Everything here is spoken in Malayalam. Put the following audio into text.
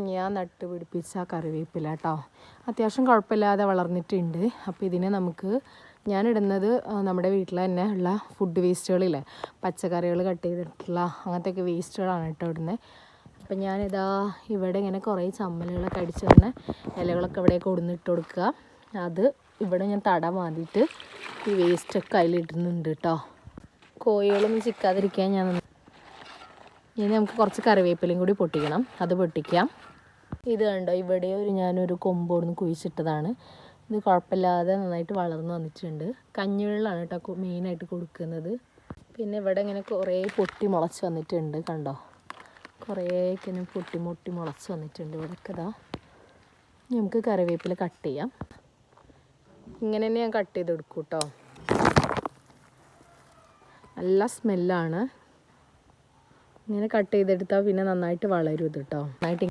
ഞാൻ നട്ടുപിടിപ്പിച്ച കറിവേപ്പില കേട്ടോ, അത്യാവശ്യം കുഴപ്പമില്ലാതെ വളർന്നിട്ടുണ്ട്. അപ്പോൾ ഇതിനെ ഞാനിടുന്നത് നമ്മുടെ വീട്ടിൽ തന്നെ ഉള്ള ഫുഡ് വേസ്റ്റുകളില്ലേ, പച്ചക്കറികൾ കട്ട് ചെയ്തിട്ടുള്ള അങ്ങനത്തെയൊക്കെ വേസ്റ്റുകളാണ് കേട്ടോ ഇടുന്നത്. അപ്പം ഞാനിതാ ഇവിടെ ഇങ്ങനെ കുറേ ചമ്മലുകളൊക്കെ അടിച്ച് തന്നെ ഇലകളൊക്കെ ഇവിടെ കൊടുന്നിട്ട് കൊടുക്കുക. അത് ഇവിടെ ഞാൻ തട മാതിയിട്ട് ഈ വേസ്റ്റൊക്കെ അതിലിടുന്നുണ്ട് കേട്ടോ. കോഴികളൊന്നും ചിക്കാതിരിക്കാൻ ഇനി നമുക്ക് കുറച്ച് കറിവേപ്പിലയും കൂടി പൊട്ടിക്കണം, അത് പൊട്ടിക്കാം. ഇത് കണ്ടോ, ഇവിടെ ഞാനൊരു കൊമ്പോടുന്ന് കുഴിച്ചിട്ടതാണ്. ഇത് കുഴപ്പമില്ലാതെ നന്നായിട്ട് വളർന്നു വന്നിട്ടുണ്ട്. കഞ്ഞിവെള്ളമാണ് കേട്ടോ മെയിനായിട്ട് കൊടുക്കുന്നത്. പിന്നെ ഇവിടെ ഇങ്ങനെ കുറേ പൊട്ടി മുളച്ച് വന്നിട്ടുണ്ട് കണ്ടോ, കുറേയൊക്കെ ഇങ്ങനെ പൊട്ടി മുളച്ച് വന്നിട്ടുണ്ട് ഇവിടെയൊക്കെ. നമുക്ക് കറിവേപ്പില കട്ട് ചെയ്യാം. ഇങ്ങനെ തന്നെ ഞാൻ കട്ട് ചെയ്തെടുക്കും കേട്ടോ. നല്ല സ്മെല്ലാണ്. ഇങ്ങനെ കട്ട് ചെയ്തെടുത്താൽ പിന്നെ നന്നായിട്ട് വളരും ഇത് കേട്ടോ. നന്നായിട്ട്